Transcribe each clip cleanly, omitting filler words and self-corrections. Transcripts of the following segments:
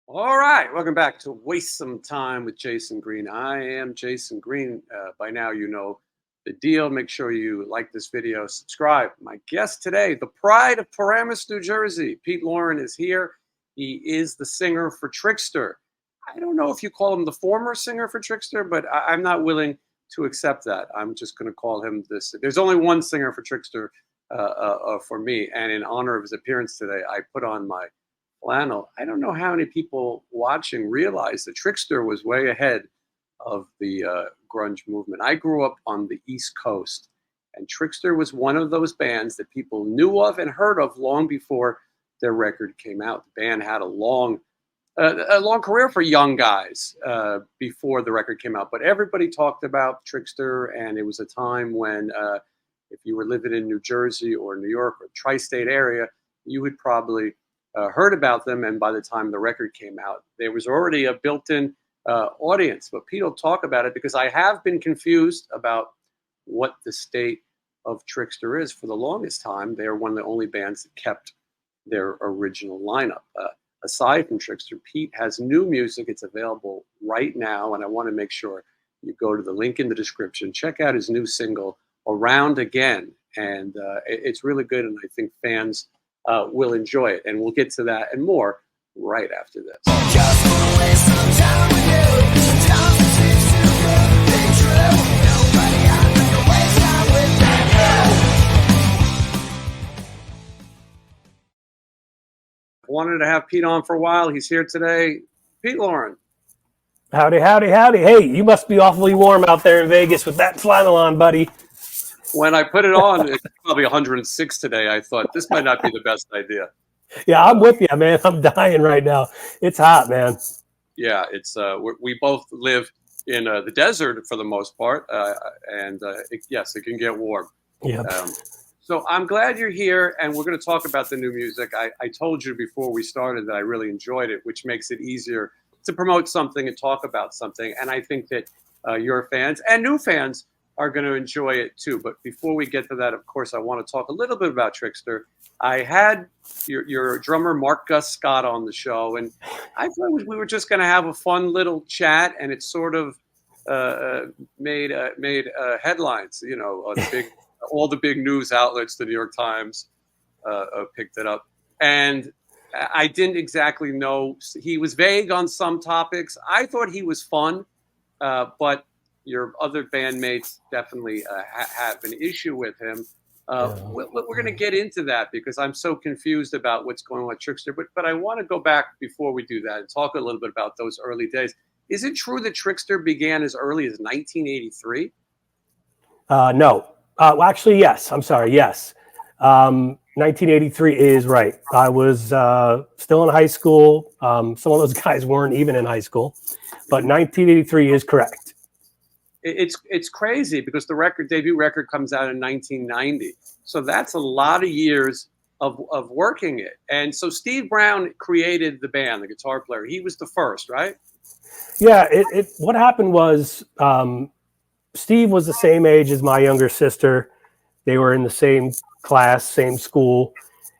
All right, welcome back to Waste Some Time with Jason Green. I am Jason Green. By now, you know the deal. Make sure you like this video, subscribe. My guest today, the pride of Paramus, New Jersey, Pete Loran is here. He is the singer for Trickster. I don't know if you call him the former singer for Trickster, but I'm not willing to accept that. I'm just going to call him this. There's only one singer for Trickster for me, and in honor of his appearance today, I put on my flannel. I don't know how many people watching realize that Trickster was way ahead of the grunge movement. I grew up on the East Coast, and Trickster was one of those bands that people knew of and heard of long before their record came out. The band had a long career for young guys before the record came out, but everybody talked about Trickster, and it was a time when if you were living in New Jersey or New York or tri-state area, you would probably heard about them, and by the time the record came out, there was already a built-in audience. But Pete will talk about it because I have been confused about what the state of Trickster is. For the longest time, they are one of the only bands that kept their original lineup. Aside from Trickster, Pete has new music. It's available right now, and I want to make sure you go to the link in the description. Check out his new single, Around Again, and it's really good, and I think fans will enjoy it, and we'll get to that and more right after this. Just wanna waste some time with you. Time seems too good to be true. Nobody I'd rather waste time with than you. Wanted to have Pete on for a while. He's here today. Pete Loran. Howdy, howdy, howdy. Hey, you must be awfully warm out there in Vegas with that flannel on, buddy. When I put it on, it's probably 106 today. I thought this might not be the best idea. Yeah, I'm with you, man. I'm dying right now. It's hot, man. Yeah, it's we both live in the desert for the most part, and yes, it can get warm. Yeah. So I'm glad you're here, and we're going to talk about the new music. I told you before we started that I really enjoyed it, which makes it easier to promote something and talk about something. And I think that your fans and new fans are going to enjoy it too. But before we get to that, of course, I want to talk a little bit about Trickster. I had your drummer, Mark Gus Scott, on the show, and I thought we were just going to have a fun little chat, and it sort of made headlines. You know, all the big news outlets, the New York Times picked it up. And I didn't exactly know. He was vague on some topics. I thought he was fun, but your other bandmates definitely have an issue with him. We're going to get into that because I'm so confused about what's going on with Trickster. But I want to go back before we do that and talk a little bit about those early days. Is it true that Trickster began as early as 1983? No. Actually, yes. I'm sorry. Yes. 1983 is right. I was still in high school. Some of those guys weren't even in high school. But 1983 is correct. It's crazy because the debut record comes out in 1990. So that's a lot of years of working it. And so Steve Brown created the band, the guitar player. He was the first, right? Yeah. What happened was Steve was the same age as my younger sister. They were in the same class, same school.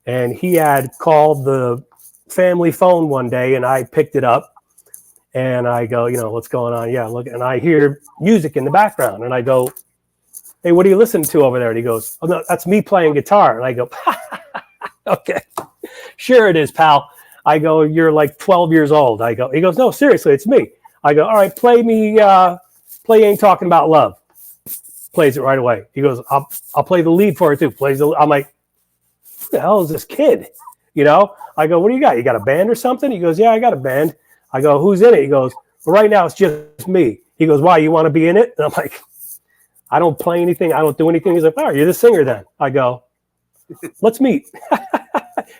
And he had called the family phone one day, and I picked it up. And I go, what's going on? Yeah, look, and I hear music in the background. And I go, hey, what are you listening to over there? And he goes, oh, no, that's me playing guitar. And I go, okay, sure it is, pal. I go, you're like 12 years old. I go, he goes, no, seriously, it's me. I go, all right, play Ain't Talking About Love. Plays it right away. He goes, I'll play the lead for it too. I'm like, who the hell is this kid? I go, what do you got? You got a band or something? He goes, yeah, I got a band. I go, who's in it? He goes, well, right now it's just me. He goes, why, you want to be in it? And I'm like, I don't play anything. I don't do anything. He's like, oh, you're the singer then. I go, let's meet.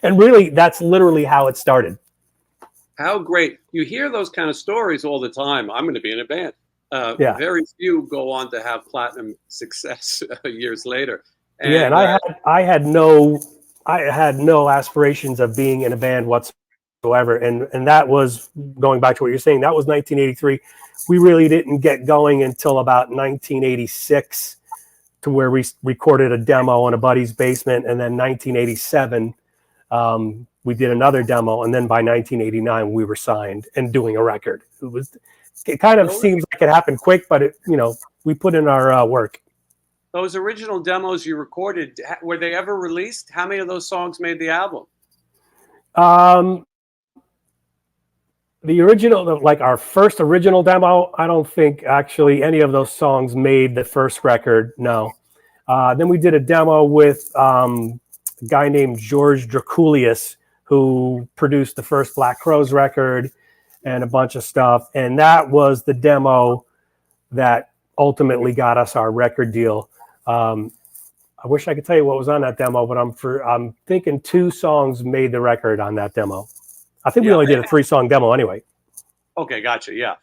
And really, that's literally how it started. How great. You hear those kind of stories all the time. I'm going to be in a band. Yeah. Very few go on to have platinum success years later. And, yeah, and I had no aspirations of being in a band whatsoever. And that was, going back to what you're saying, that was 1983. We really didn't get going until about 1986, to where we recorded a demo in a buddy's basement. And then 1987, We did another demo, and then by 1989 we were signed and doing a record. It kind of seems like it happened quick, but we put in our work. Those original demos you recorded, were they ever released? How many of those songs made the album? The original, like our first original demo, I don't think actually any of those songs made the first record. No. Then we did a demo with a guy named George Draculius, who produced the first Black Crowes record and a bunch of stuff. And that was the demo that ultimately got us our record deal. I wish I could tell you what was on that demo, but I'm thinking 2 songs made the record on that demo. I think we only did a 3-song demo anyway. Okay, gotcha. Yeah,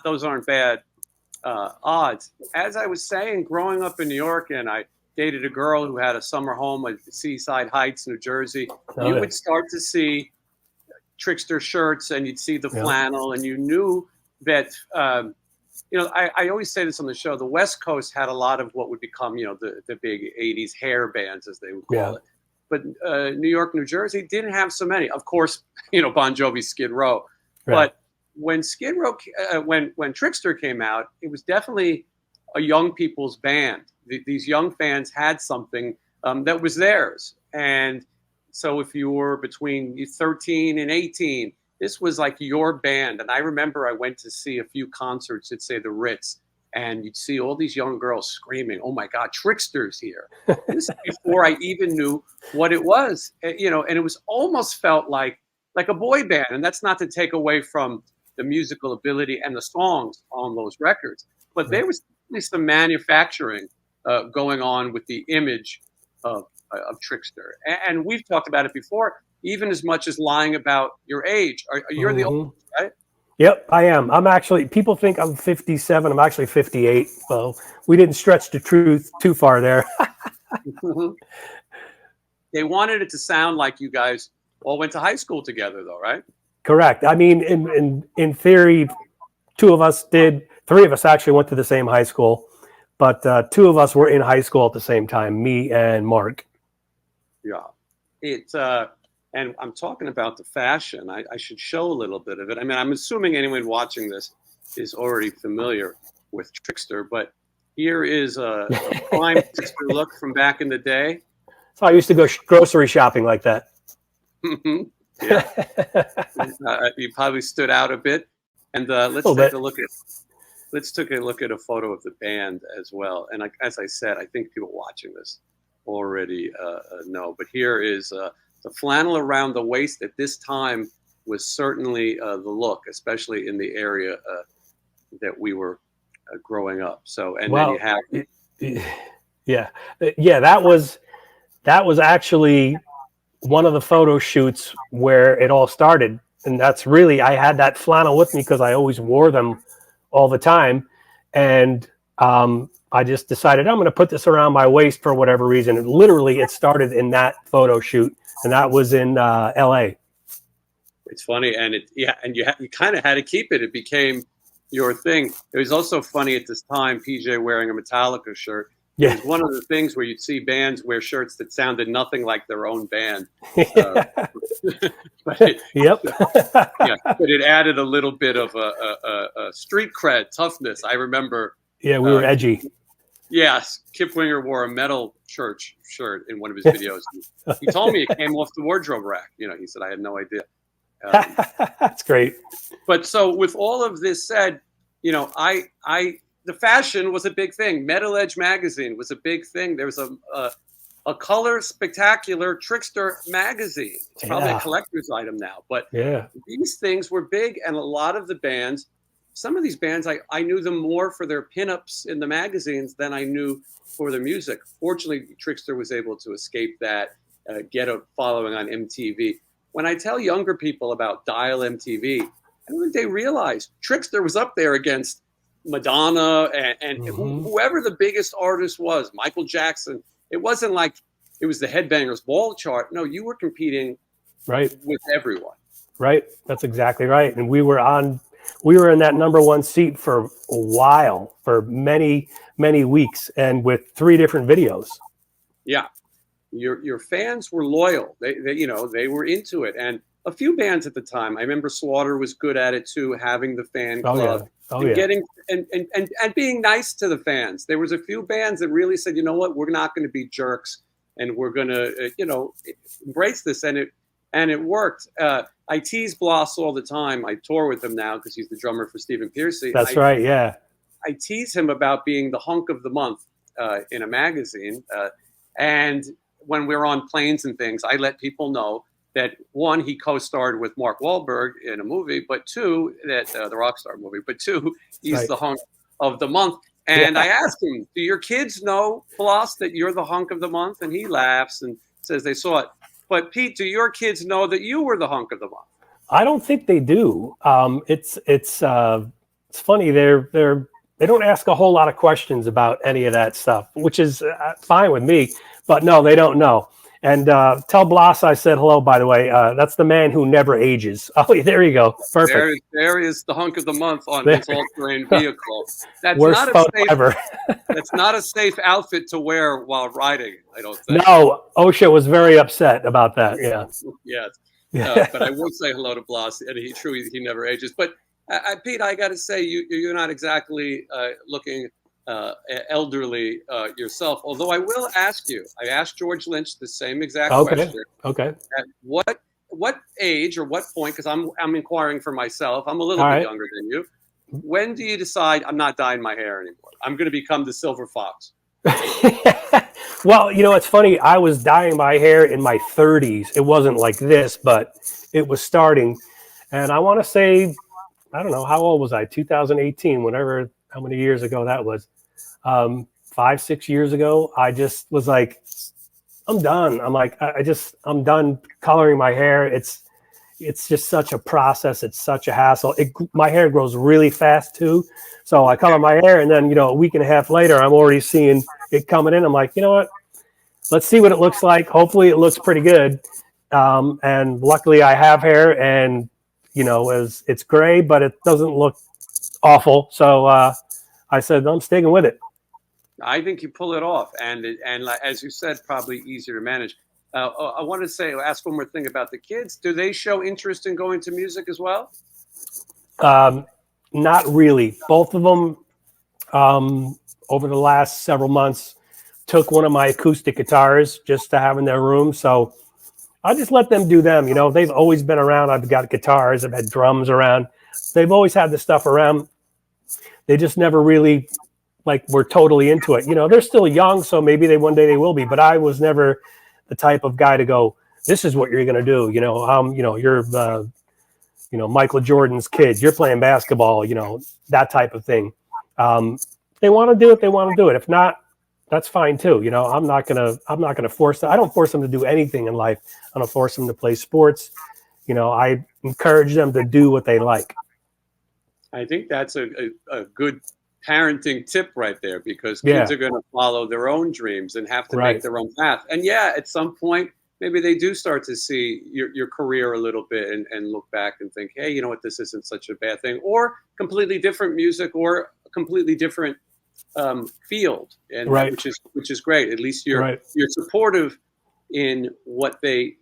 those aren't bad odds. As I was saying, growing up in New York, and I dated a girl who had a summer home at Seaside Heights, New Jersey. You would start to see Trickster shirts, and you'd see the flannel, and you knew that. I always say this on the show. The West Coast had a lot of what would become, the big '80s hair bands, as they would call it. But New York, New Jersey didn't have so many. Of course, Bon Jovi's Skid Row. Right. But when Skid Row, when Trickster came out, it was definitely a young people's band. These young fans had something that was theirs. And so if you were between 13 and 18, this was like your band. And I remember I went to see a few concerts at, say, the Ritz, and you'd see all these young girls screaming, "Oh my God, Trickster's here!" This is before I even knew what it was, and it was almost felt like a boy band. And that's not to take away from the musical ability and the songs on those records, but there was some manufacturing going on with the image of Trickster. And we've talked about it before, even as much as lying about your age. You're the oldest, right? Yep, I am. I'm actually, people think I'm 57. I'm actually 58. So we didn't stretch the truth too far there. They wanted it to sound like you guys all went to high school together, though, right? Correct. I mean, in theory, 2 of us did. 3 of us actually went to the same high school, but 2 of us were in high school at the same time, me and Mark. Yeah. And I'm talking about the fashion. I should show a little bit of it. I mean, I'm assuming anyone watching this is already familiar with Trickster, but here is a prime Trickster look from back in the day. So I used to go grocery shopping like that. Yeah. You probably stood out a bit. And let's take a look at a photo of the band as well. And as I said, I think people watching this already know. But here is the flannel around the waist at this time was certainly the look, especially in the area that we were growing up. So, and then you have, that was actually one of the photo shoots where it all started. And that's really, I had that flannel with me because I always wore them all the time. And I just decided I'm going to put this around my waist for whatever reason. And literally it started in that photo shoot. And that was in LA. It's funny. And you kind of had to keep it. It became your thing. It was also funny at this time, PJ wearing a Metallica shirt. Yeah. It was one of the things where you'd see bands wear shirts that sounded nothing like their own band. But it added a little bit of a street cred, toughness. I remember. Yeah, we were edgy. Yes, Kip Winger wore a metal church shirt in one of his videos. He told me it came off the wardrobe rack. He said, I had no idea. That's great. But so with all of this said, the fashion was a big thing. Metal Edge magazine was a big thing. There was a color spectacular Trickster magazine. It's probably a collector's item now. But these things were big, and a lot of the bands, some of these bands, I knew them more for their pinups in the magazines than I knew for their music. Fortunately, Trickster was able to escape that, get a following on MTV. When I tell younger people about Dial MTV, I don't think they realize Trickster was up there against Madonna and whoever the biggest artist was, Michael Jackson. It wasn't like it was the Headbangers Ball chart. No, you were competing with everyone. Right. That's exactly right. And we were in that #1 seat for a while, for many, many weeks, and with 3 different videos. Yeah. your fans were loyal. They you know, they were into it. And a few bands at the time, I remember Slaughter was good at it too, having the fan Oh yeah. club Oh and yeah. getting and being nice to the fans. There was a few bands that really said, you know what, we're not going to be jerks, and we're going to you know, embrace this, and it worked. I tease Bloss all the time. I tour with him now because he's the drummer for Stephen Pearcy. That's right. Yeah. I tease him about being the hunk of the month in a magazine. And when we're on planes and things, I let people know that one, he co-starred with Mark Wahlberg in a movie, but two, that the Rockstar movie, but two, he's the hunk of the month. And I asked him, do your kids know, Bloss, that you're the hunk of the month? And he laughs and says they saw it. But Pete, do your kids know that you were the hunk of the month? I don't think they do. It's funny. They don't ask a whole lot of questions about any of that stuff, which is fine with me. But no, they don't know. And tell Bloss I said hello, by the way. That's the man who never ages. Oh, there you go. Perfect. There is the hunk of the month on his all-terrain vehicle. That's Worst not a photo safe, ever. that's not a safe outfit to wear while riding, I don't think. No, OSHA was very upset about that. Yeah. Yes. But I will say hello to Bloss, and he never ages. But Pete, I got to say, you're not exactly looking elderly yourself. Although I will ask you, I asked George Lynch the same exact question. Okay. At what age or what point? Because I'm inquiring for myself. I'm a little bit younger than you. When do you decide I'm not dyeing my hair anymore? I'm going to become the silver fox. Well, you know, it's funny. I was dyeing my hair in my 30s. It wasn't like this, but it was starting. And I want to say, I don't know, how old was I? 2018, whatever, how many years ago that was. 5, 6 years ago, I just was like, I'm done. I'm like, I'm done coloring my hair. It's just such a process. It's such a hassle. My hair grows really fast too. So I color my hair, and then, you know, a week and a half later, I'm already seeing it coming in. I'm like, you know what? Let's see what it looks like. Hopefully it looks pretty good. And luckily I have hair, and, you know, it's gray, but it doesn't look awful. So I said, I'm sticking with it. I think you pull it off, and as you said, probably easier to manage. I want to ask one more thing about the kids. Do they show interest in going to music as well? Not really. Both of them, over the last several months, took one of my acoustic guitars just to have in their room. So I just let them do them. You know, they've always been around. I've got guitars. I've had drums around. They've always had this stuff around. They just never really, like, were totally into it. You know, they're still young, so maybe one day they will be. But I was never the type of guy to go, this is what you're going to do. You know, you're, you know, Michael Jordan's kid. You're playing basketball, you know, that type of thing. They want to do it. They want to do it. If not, that's fine too. You know, I'm not gonna force them. I don't force them to do anything in life. I don't force them to play sports. You know, I encourage them to do what they like. I think that's a good parenting tip right there, because kids are going to follow their own dreams and have to make their own path. And at some point, maybe they do start to see your career a little bit and look back and think, hey, you know what, this isn't such a bad thing, or completely different music, or a completely different field, and which is great. At least you're supportive in what they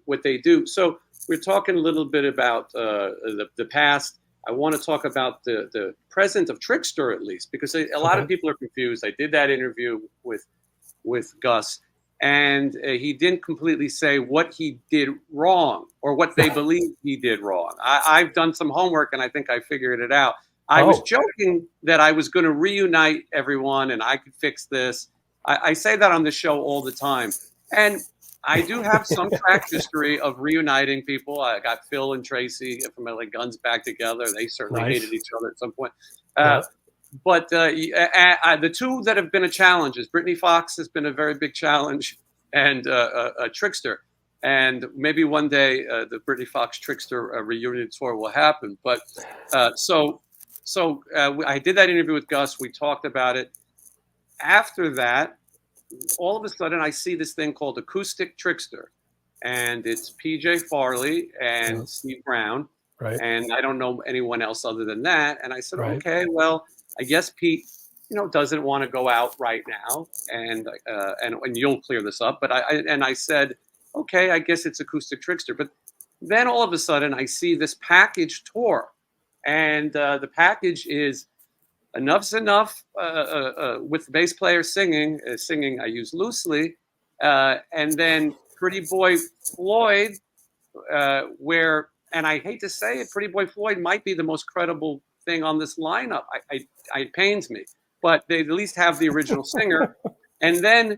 do. So we're talking a little bit about the past. I want to talk about the present of Trickster, at least, because a lot of people are confused. I did that interview with Gus, and he didn't completely say what he did wrong or what they believe he did wrong. I've done some homework, and I think I figured it out. I was joking that I was going to reunite everyone and I could fix this. I say that on the show all the time. And I do have some track history of reuniting people. I got Phil and Tracy from like Guns back together. They certainly hated each other at some point. But the two that have been a challenge is Brittany Fox has been a very big challenge, and Trickster. And maybe one day the Brittany Fox Trickster reunion tour will happen. But So I did that interview with Gus. We talked about it. After that, all of a sudden, I see this thing called Acoustic Trickster. And it's PJ Farley and Steve Brown. And I don't know anyone else other than that. And I said, okay, well, I guess, Pete, doesn't want to go out right now, and you'll clear this up. But I said, okay, I guess it's Acoustic Trickster. But then all of a sudden, I see this package tour, and the package is Enough's Enough with the bass player singing. Singing I use loosely, and then Pretty Boy Floyd, and I hate to say it, Pretty Boy Floyd might be the most credible thing on this lineup. It pains me, but they at least have the original singer. And then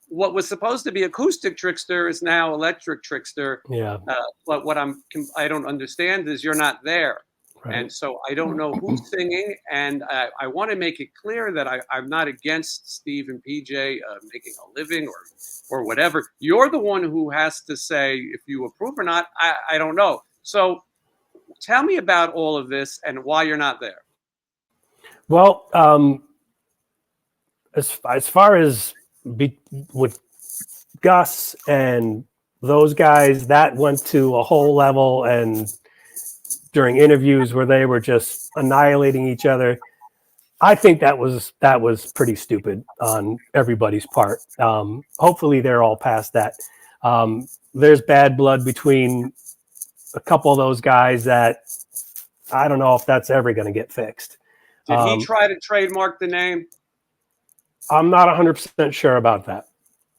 what was supposed to be Acoustic Trickster is now Electric Trickster. Yeah. But what I don't understand is you're not there. Right. And so I don't know who's singing. And I want to make it clear that I'm not against Steve and PJ making a living or whatever. You're the one who has to say if you approve or not. I don't know. So tell me about all of this and why you're not there. Well, as far as with Gus and those guys, that went to a whole level, and during interviews where they were just annihilating each other, I think that was pretty stupid on everybody's part. Hopefully they're all past that. There's bad blood between a couple of those guys that I don't know if that's ever going to get fixed. Did he try to trademark the name? I'm not 100% sure about that.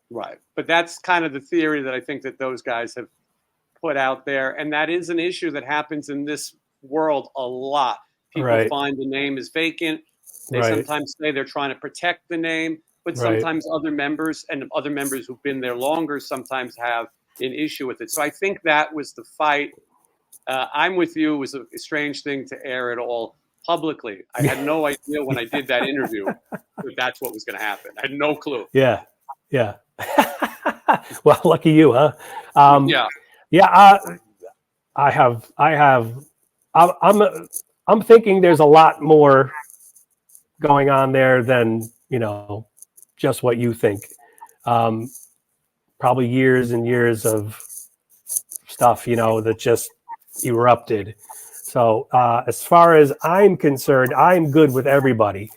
Right. But that's kind of the theory that I think that those guys have put out there. And that is an issue that happens in this world a lot. People find the name is vacant. They sometimes say they're trying to protect the name, but sometimes other members who've been there longer sometimes have an issue with it. So I think that was the fight. I'm with you. It was a strange thing to air it all publicly. I had no idea when I did that interview that that's what was going to happen. I had no clue. Yeah. Yeah. Well, lucky you, huh? I'm thinking there's a lot more going on there than, just what you think. Probably years and years of stuff, that just erupted. So as far as I'm concerned, I'm good with everybody.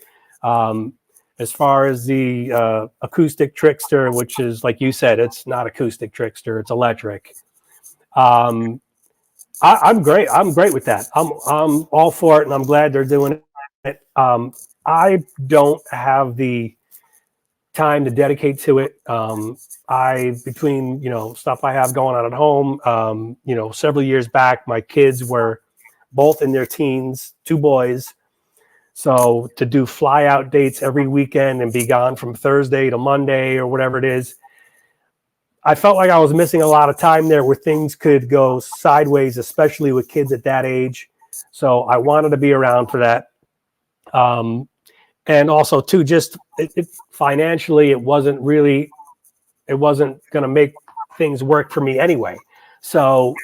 As far as the Acoustic Trickster, which is, like you said, it's not Acoustic Trickster, it's electric. I'm great. I'm great with that. I'm all for it, and I'm glad they're doing it. I don't have the time to dedicate to it. Between stuff I have going on at home, several years back, my kids were both in their teens, 2 boys. So to do fly out dates every weekend and be gone from Thursday to Monday or whatever it is, I felt like I was missing a lot of time there where things could go sideways, especially with kids at that age. So I wanted to be around for that. And also too, just financially, it wasn't going to make things work for me anyway. So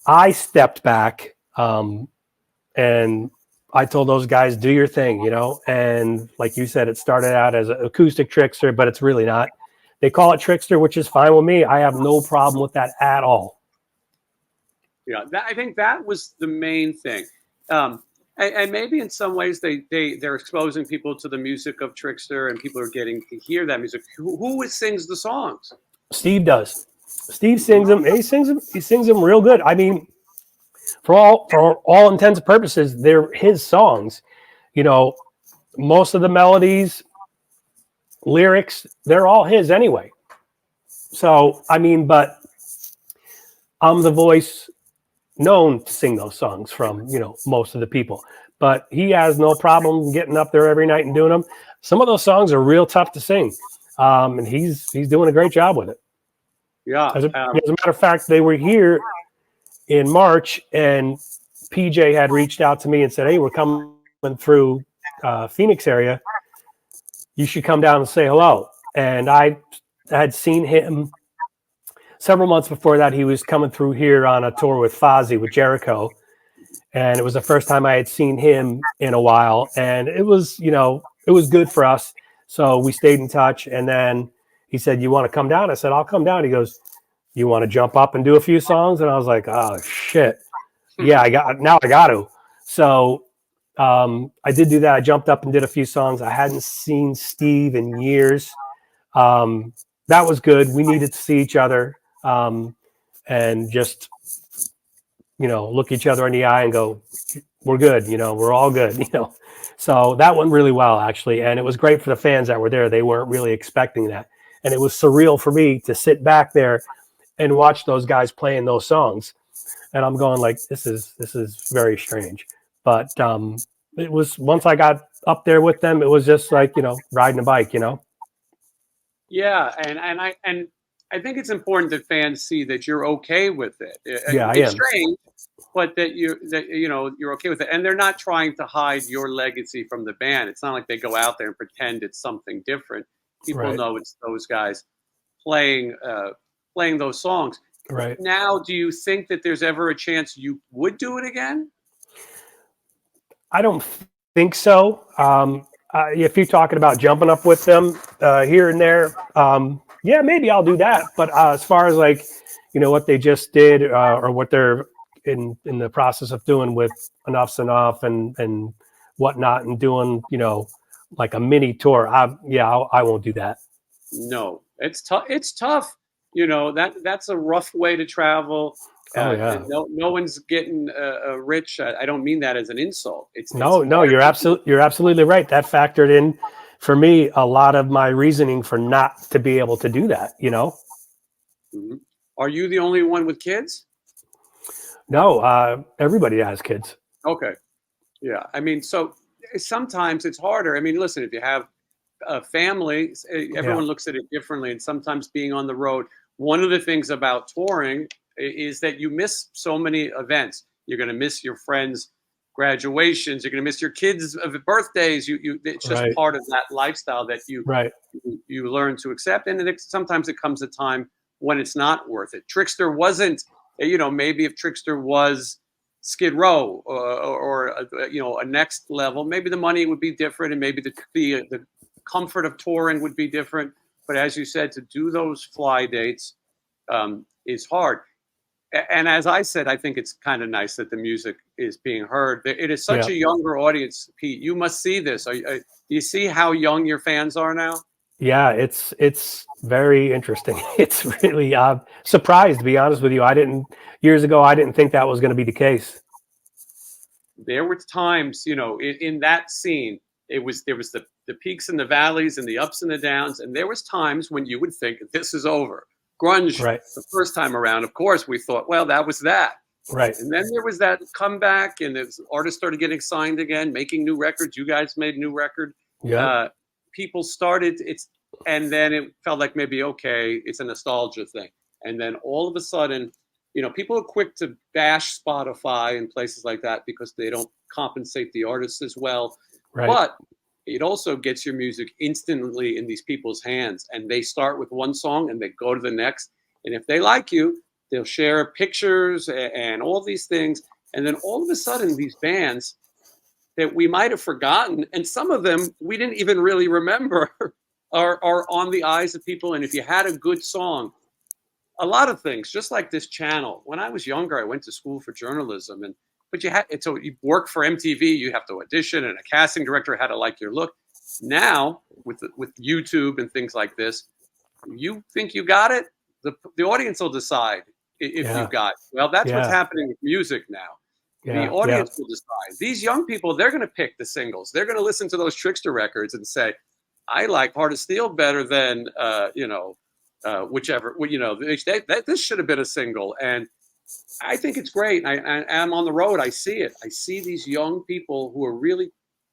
I stepped back, and I told those guys, do your thing, and like you said, it started out as an Acoustic Trickster, but it's really not. They call it Trickster, which is fine with me. I have no problem with that at all. Yeah, I think that was the main thing. And maybe in some ways they're exposing people to the music of Trickster, and people are getting to hear that music. Who sings the songs? Steve does. Steve sings them. He sings them real good. I mean, for all intents and purposes, they're his songs. Most of the melodies, lyrics, they're all his anyway. So, I mean, but I'm the voice known to sing those songs from, most of the people. But he has no problem getting up there every night and doing them. Some of those songs are real tough to sing. And he's doing a great job with it. Yeah. As a matter of fact, they were here in March, and PJ had reached out to me and said, hey, we're coming through Phoenix area. You should come down and say hello. And I had seen him several months before that. He was coming through here on a tour with Fozzy, with Jericho. And it was the first time I had seen him in a while. And it was, it was good for us. So we stayed in touch. And then he said, you want to come down? I said, I'll come down. He goes, you want to jump up and do a few songs? And I was like, oh, shit. Yeah, I got to. So I did do that. I jumped up and did a few songs. I hadn't seen Steve in years. That was good. We needed to see each other, and just, look each other in the eye and go, we're good. We're all good, So that went really well, actually. And it was great for the fans that were there. They weren't really expecting that. And it was surreal for me to sit back there and watch those guys playing those songs. And I'm going like, this is very strange. But it was, once I got up there with them, it was just like, riding a bike, Yeah, and I think it's important that fans see that you're okay with it. Yeah, I It's am. strange, but that you're okay with it, and they're not trying to hide your legacy from the band. It's not like they go out there and pretend it's something different. People Right. know it's those guys playing those songs. Right. Now, do you think that there's ever a chance you would do it again? I don't think so. If you're talking about jumping up with them here and there, yeah, maybe I'll do that. But as far as like, what they just did, or what they're in the process of doing with Enough's Enough and whatnot, and doing, like a mini tour, I won't do that. No, it's tough. It's tough. That's a rough way to travel. Oh yeah. No one's getting rich. I don't mean that as an insult. No, it's hard. you're absolutely right. That factored in for me a lot of my reasoning for not to be able to do that. Mhm. Are you the only one with kids? No, everybody has kids. Okay. Yeah. I mean, so sometimes it's harder. I mean, listen, if you have a family, everyone looks at it differently. And sometimes being on the road, one of the things about touring is that you miss so many events. You're going to miss your friends' graduations. You're going to miss your kids' birthdays. It's just Right. part of that lifestyle that Right. you learn to accept. And sometimes it comes a time when it's not worth it. Trickster wasn't, maybe if Trickster was Skid Row or a next level, maybe the money would be different, and maybe the comfort of touring would be different. But as you said, to do those fly dates is hard. And as I said, I think it's kind of nice that the music is being heard. It is such a younger audience, Pete. You must see this. Do you see how young your fans are now? Yeah, it's very interesting. It's really surprised, to be honest with you. Years ago, I didn't think that was going to be the case. There were times, in that scene, there was the peaks and the valleys and the ups and the downs, and there was times when you would think this is over. Grunge, Right. the first time around, of course, we thought, well, that was that. Right. And then there was that comeback, and the artists started getting signed again, making new records. You guys made a new record. Yeah. People started, and then it felt like maybe, okay, it's a nostalgia thing. And then all of a sudden, people are quick to bash Spotify and places like that because they don't compensate the artists as well. Right. But it also gets your music instantly in these people's hands, and they start with one song and they go to the next. And if they like you, they'll share pictures and all these things. And then all of a sudden, these bands that we might have forgotten, and some of them we didn't even really remember, are on the eyes of people. And if you had a good song, a lot of things, just like this channel. When I was younger, I went to school for journalism, but so you work for MTV, you have to audition, and a casting director had to like your look. Now, with YouTube and things like this, you think you got it, the audience will decide if you got it. Well, that's what's happening with music now. The audience will decide. These young people, they're going to pick the singles. They're going to listen to those Trickster records and say, I like Heart of Steel better than, whichever, this should have been a single. And I think it's great. I'm on the road. I see it. I see these young people who are really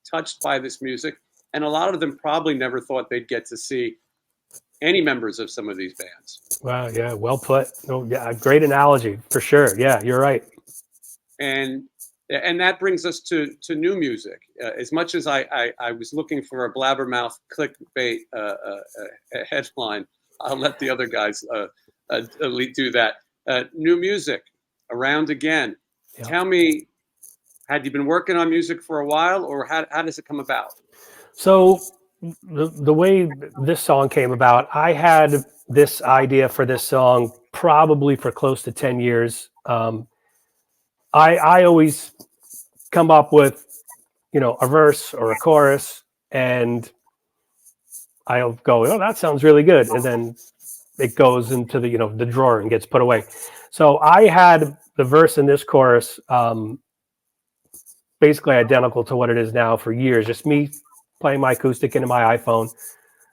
touched by this music. And a lot of them probably never thought they'd get to see any members of some of these bands. Wow. Yeah. Well put. Oh, yeah. Great analogy for sure. Yeah, you're right. And that brings us to new music. As much as I was looking for a blabbermouth clickbait headline, I'll let the other guys do that. New music, Around Again. Yeah. Tell me, had you been working on music for a while, or how does it come about? So the way this song came about, I had this idea for this song probably for close to 10 years. I always come up with, a verse or a chorus, and I'll go, oh, that sounds really good. And then it goes into the, the drawer and gets put away. So I had the verse in this chorus basically identical to what it is now for years. Just me playing my acoustic into my iPhone,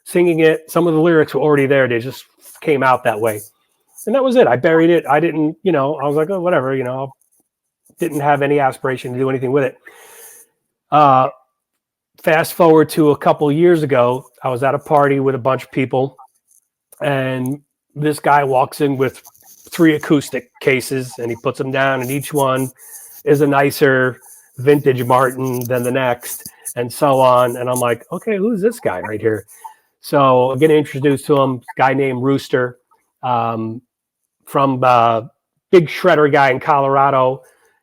singing it. Some of the lyrics were already there. They just came out that way. And that was it. I buried it. I didn't, I was like, oh, whatever, didn't have any aspiration to do anything with it. Fast forward to a couple years ago, I was at a party with a bunch of people, and this guy walks in with 3 acoustic cases, and he puts them down, and each one is a nicer vintage Martin than the next, and so on. And I'm like, okay, who's this guy right here? So I'm getting introduced to him, guy named Rooster, from big shredder guy in Colorado,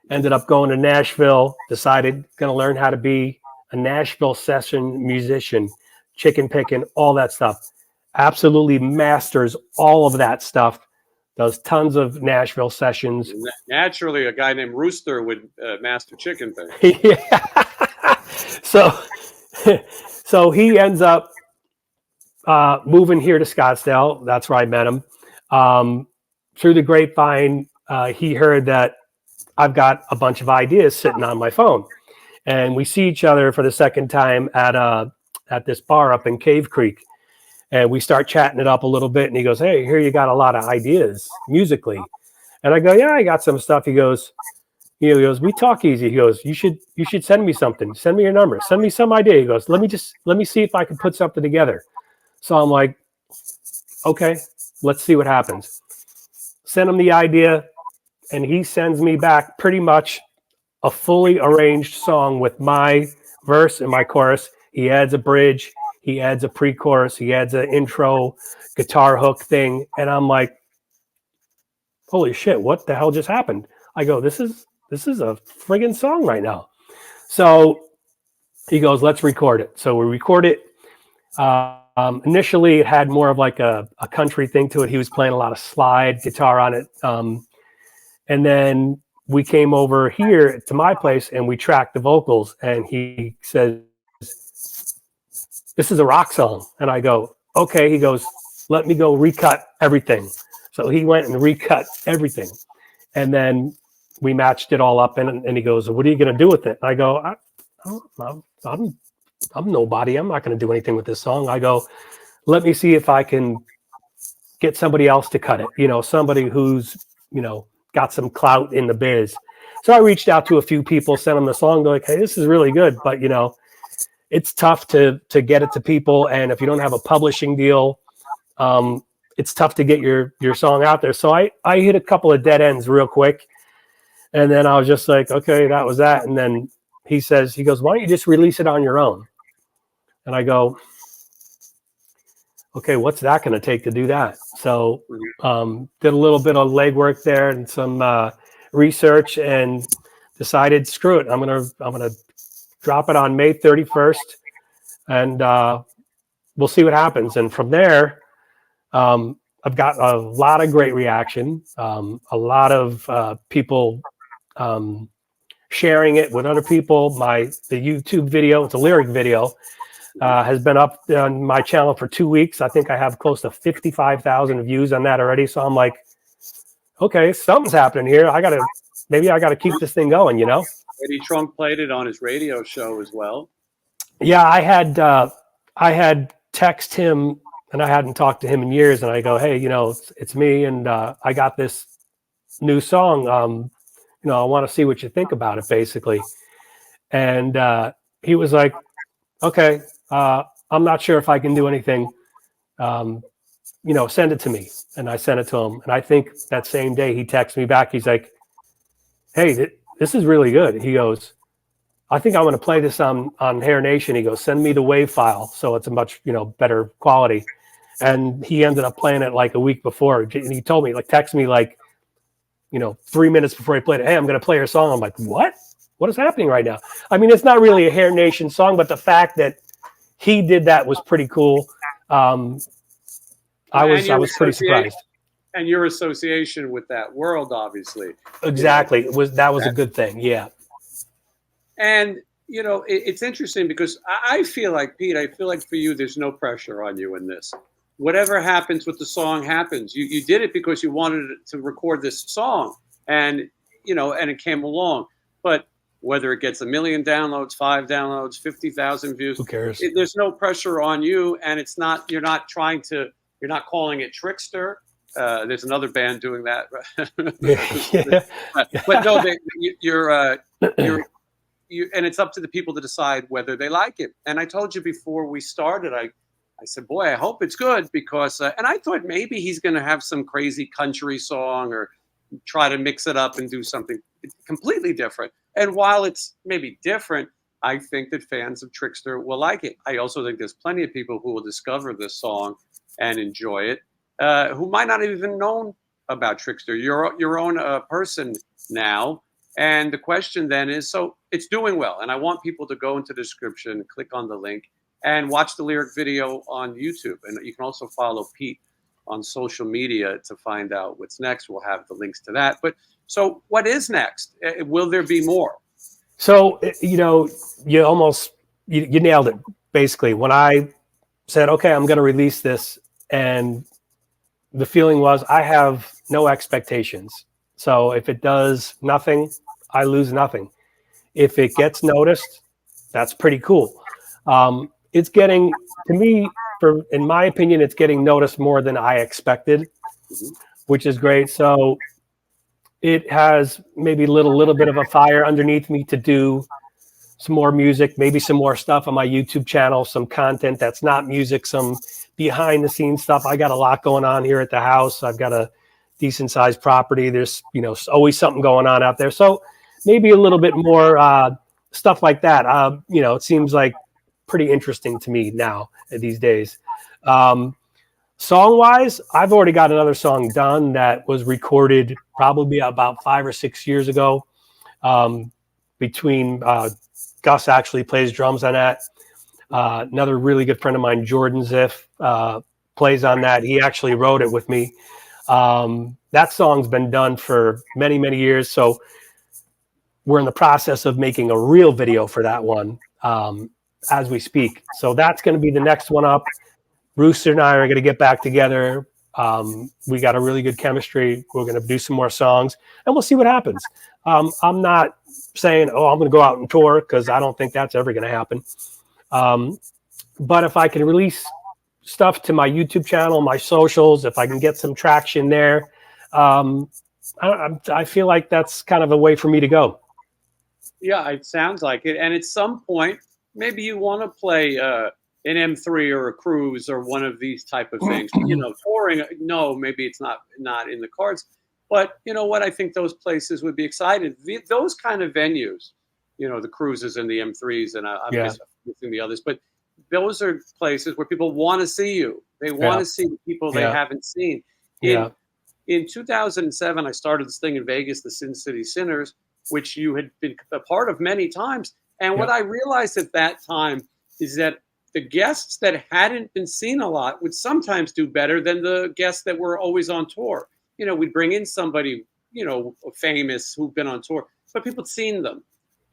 ended up going to Nashville, decided going to learn how to be a Nashville session musician, chicken picking, all that stuff. Absolutely masters all of that stuff. Does tons of Nashville sessions. Naturally, a guy named Rooster would master chicken thing. Yeah. So he ends up moving here to Scottsdale. That's where I met him. Through the grapevine, he heard that I've got a bunch of ideas sitting on my phone. And we see each other for the second time at this bar up in Cave Creek. And we start chatting it up a little bit. And he goes, hey, here you got a lot of ideas musically. And I go, yeah, I got some stuff. He goes, we talk easy. He goes, you should send me something. Send me your number. Send me some idea. He goes, let me see if I can put something together. So I'm like, okay, let's see what happens. Send him the idea. And he sends me back pretty much a fully arranged song with my verse and my chorus. He adds a bridge. He adds a pre-chorus. He adds an intro guitar hook thing. And I'm like, holy shit, what the hell just happened? I go, this is a friggin' song right now. So he goes, let's record it. So we record it. Initially, it had more of like a country thing to it. He was playing a lot of slide guitar on it. And then we came over here to my place and we tracked the vocals. And he says, this is a rock song. And I go, okay. He goes, let me go recut everything. So he went and recut everything. And then we matched it all up. And he goes, what are you going to do with it? And I go, I'm nobody. I'm not going to do anything with this song. I go, let me see if I can get somebody else to cut it. Somebody who's, got some clout in the biz. So I reached out to a few people, sent them the song. They're like, hey, this is really good. But, it's tough to get it to people. And if you don't have a publishing deal, it's tough to get your song out there. So I hit a couple of dead ends real quick. And then I was just like, okay, that was that. And then he goes, why don't you just release it on your own? And I go, okay, what's that going to take to do that? So did a little bit of legwork there and some research and decided, screw it. I'm gonna drop it on May 31st, and we'll see what happens. And from there, I've got a lot of great reaction, a lot of people sharing it with other people. The YouTube video, it's a lyric video, has been up on my channel for 2 weeks. I think I have close to 55,000 views on that already. So I'm like, okay, something's happening here. Maybe I got to keep this thing going, Eddie Trunk played it on his radio show as well. Yeah, I had text him, and I hadn't talked to him in years. And I go, hey, it's me, and I got this new song. I want to see what you think about it, basically. And he was like, okay, I'm not sure if I can do anything. Send it to me. And I sent it to him. And I think that same day he texted me back. He's like, hey, this is really good. He goes, I think I'm going to play this on Hair Nation. He goes, send me the WAV file. So it's a much, better quality. And he ended up playing it like a week before. And he told me, text me 3 minutes before he played it. Hey, I'm going to play your song. I'm like, what? What is happening right now? I mean, it's not really a Hair Nation song, but the fact that he did that was pretty cool. I was pretty surprised. And your association with that world, obviously. Exactly. That was a good thing. Yeah. And it's interesting because I feel like, Pete, I feel like for you, there's no pressure on you in this. Whatever happens with the song happens. You did it because you wanted to record this song, and and it came along. But whether it gets 1 million downloads, 5 downloads, 50,000 views, Who cares? there's no pressure on you, and it's not. You're not trying to. You're not calling it Trickster. There's another band doing that, Yeah. but no, you're and it's up to the people to decide whether they like it. And I told you before we started, I said, boy, I hope it's good because, and I thought maybe he's going to have some crazy country song or try to mix it up and do something completely different. And while it's maybe different, I think that fans of Trickster will like it. I also think there's plenty of people who will discover this song and enjoy it, who might not have even known about Trickster. You're your own person now. And the question then is, so it's doing well. And I want people to go into the description, click on the link, and watch the lyric video on YouTube. And you can also follow Pete on social media to find out what's next. We'll have the links to that. But so what is next? Will there be more? So, you almost, you nailed it. Basically, when I said, okay, I'm going to release this, and the feeling was I have no expectations. So if it does nothing, I lose nothing. If it gets noticed, that's pretty cool. It's getting, to me, in my opinion, it's getting noticed more than I expected, which is great. So it has maybe a little bit of a fire underneath me to do some more music, maybe some more stuff on my YouTube channel, some content that's not music, some behind the scenes stuff. I got a lot going on here at the house. I've got a decent sized property. There's, always something going on out there. So maybe a little bit more stuff like that. It seems like pretty interesting to me now these days. Song wise, I've already got another song done that was recorded probably about 5 or 6 years ago. Between Gus actually plays drums on that. Another really good friend of mine, Jordan Ziff, plays on that. He actually wrote it with me. That song's been done for many, many years. So we're in the process of making a real video for that one as we speak. So that's going to be the next one up. Rooster and I are going to get back together. We got a really good chemistry. We're going to do some more songs, and we'll see what happens. I'm not saying, I'm going to go out and tour, because I don't think that's ever going to happen. But if I can release stuff to my YouTube channel, my socials, if I can get some traction there, I feel like that's kind of a way for me to go. Yeah, it sounds like it. And at some point, maybe you want to play an M3 or a cruise or one of these type of things. Touring, no, maybe it's not in the cards. But you know what? I think those places would be excited. Those kind of venues, the cruises and the M3s, and I'm missing the others. But those are places where people want to see you. They want to see the people they haven't seen. In 2007, I started this thing in Vegas, the Sin City Sinners, which you had been a part of many times. And what I realized at that time is that the guests that hadn't been seen a lot would sometimes do better than the guests that were always on tour. We'd bring in somebody, famous who'd been on tour, but people had seen them.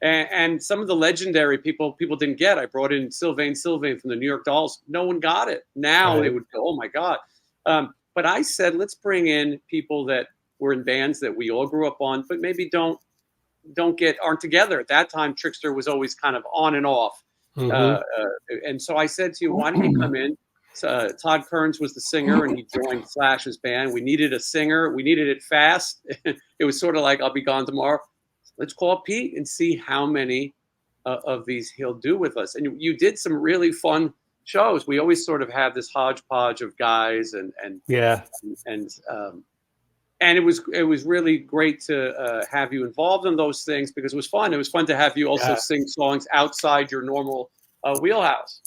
And some of the legendary people didn't get. I brought in Sylvain from the New York Dolls. No one got it. Now they would go, oh my God. But I said, let's bring in people that were in bands that we all grew up on, but maybe aren't together. At that time, Trickster was always kind of on and off. And so I said to you, why don't you come in? Todd Kearns was the singer, and he joined Slash's band. We needed a singer. We needed it fast. It was sort of like, I'll be gone tomorrow. Let's call Pete and see how many of these he'll do with us. And you did some really fun shows. We always sort of have this hodgepodge of guys, and it was really great to have you involved in those things, because it was fun. It was fun to have you also sing songs outside your normal wheelhouse.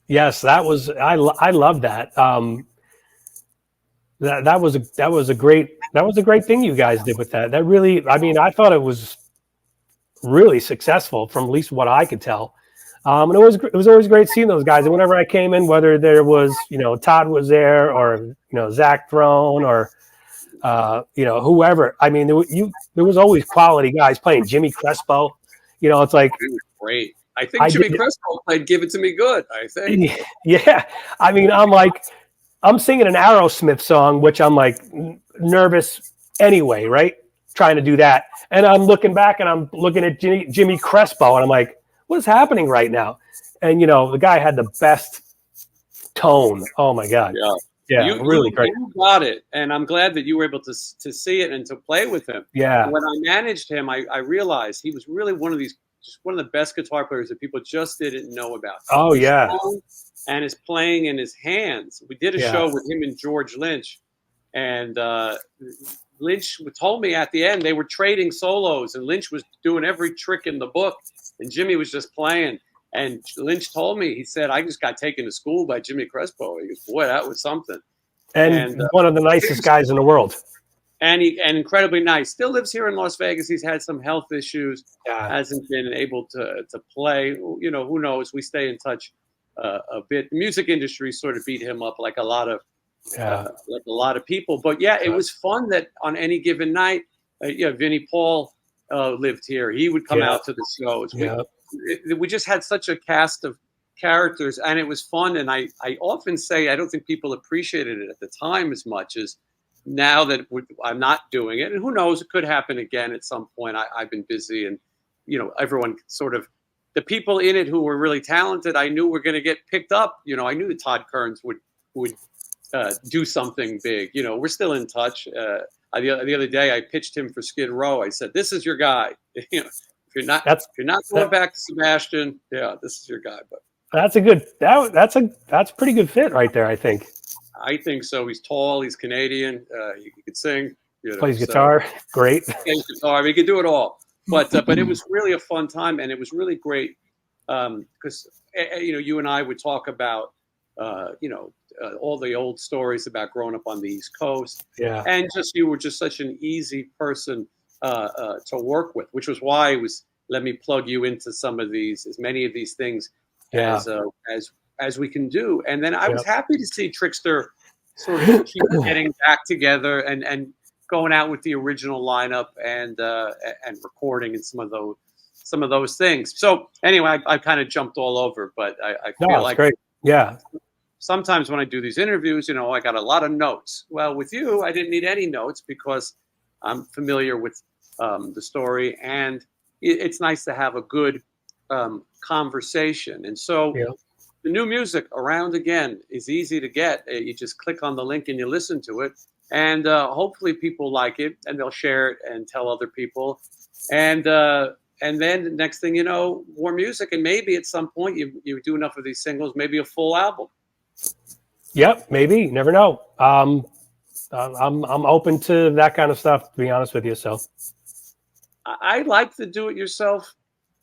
Yes, I love that. That was a great thing you guys did with that. That really, I thought it was really successful from at least what I could tell. And it was always great seeing those guys. And whenever I came in, whether there was, Todd was there, or, Zach Throne, or, whoever, there was always quality guys playing. Jimmy Crespo, it's like, great. I think Jimmy Crespo played "Give It to Me Good." I think. Yeah, I mean, I'm singing an Aerosmith song, which I'm like nervous anyway, right? Trying to do that, and I'm looking back and I'm looking at Jimmy Crespo, and I'm like, what is happening right now? And the guy had the best tone. Oh my God. Yeah. Yeah, really great. You got it, and I'm glad that you were able to see it and to play with him. Yeah. When I managed him, I realized he was really one of the best guitar players that people just didn't know about. Oh yeah. And his playing in his hands. We did a show with him and George Lynch, and Lynch told me at the end they were trading solos, and Lynch was doing every trick in the book, and Jimmy was just playing. And Lynch told me, he said, I just got taken to school by Jimmy Crespo. He goes, boy, that was something. And one of the nicest guys in the world. And incredibly nice. Still lives here in Las Vegas. He's had some health issues. Yeah. Hasn't been able to play. Who knows? We stay in touch a bit. The music industry sort of beat him up like a lot of people. But yeah, it was fun that on any given night, Vinnie Paul lived here. He would come out to the shows. We just had such a cast of characters, and it was fun. And I often say I don't think people appreciated it at the time as much as now that I'm not doing it. And who knows, it could happen again at some point. I've been busy, and everyone sort of, the people in it who were really talented, I knew were going to get picked up. I knew that Todd Kearns would do something big. We're still in touch. The other day I pitched him for Skid Row. I said, this is your guy. If you're not going back to Sebastian, this is your guy. But that's a pretty good fit right there, I think. I think so. He's tall. He's Canadian. He could sing. Plays guitar. Great. Plays guitar. I mean, he could do it all. But it was really a fun time, and it was really great because you and I would talk about all the old stories about growing up on the East Coast. Yeah. And you were just such an easy person to work with, which was why it was, let me plug you into as many of these things as we can do. And then I was happy to see Trickster sort of keep getting back together and going out with the original lineup and recording and some of those things. So anyway, I kind of jumped all over, but I feel like great. Yeah. Sometimes when I do these interviews, I got a lot of notes. Well, with you, I didn't need any notes because I'm familiar with the story, and it's nice to have a good conversation. And so the new music, Around Again, is easy to get. You just click on the link and you listen to it, and hopefully people like it and they'll share it and tell other people. And then the next thing you know, more music, and maybe at some point you do enough of these singles, maybe a full album. Yep, maybe. Never know. I'm open to that kind of stuff, to be honest with you. So I like the do-it-yourself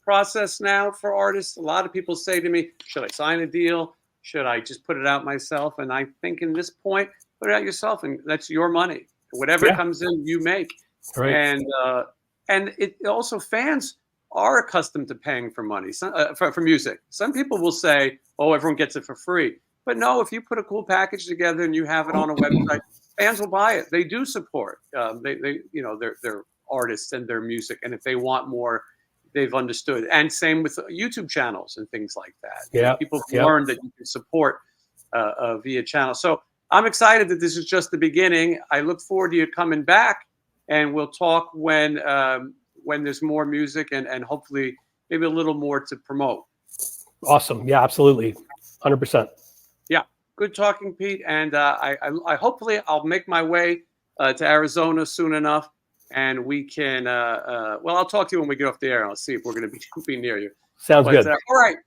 process now for artists. A lot of people say to me, should I sign a deal? Should I just put it out myself? And I think in this point, put it out yourself, and that's your money. Whatever comes in, you make. Right. And it also, fans are accustomed to paying for money, for music. Some people will say, oh, everyone gets it for free. But no, if you put a cool package together and you have it on a website, fans will buy it. They do support their artists and their music. And if they want more, they've understood. And same with YouTube channels and things like that. Yeah. People have learned that you can support via channel. So I'm excited that this is just the beginning. I look forward to you coming back, and we'll talk when there's more music and hopefully maybe a little more to promote. Awesome. Yeah, absolutely. 100%. Yeah. Good talking, Pete. And I hopefully I'll make my way to Arizona soon enough, and we can, I'll talk to you when we get off the air. I'll see if we're going to be near you. Sounds good. All right.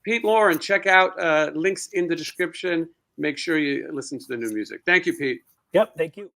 Pete Loran, check out links in the description. Make sure you listen to the new music. Thank you, Pete. Yep. Thank you.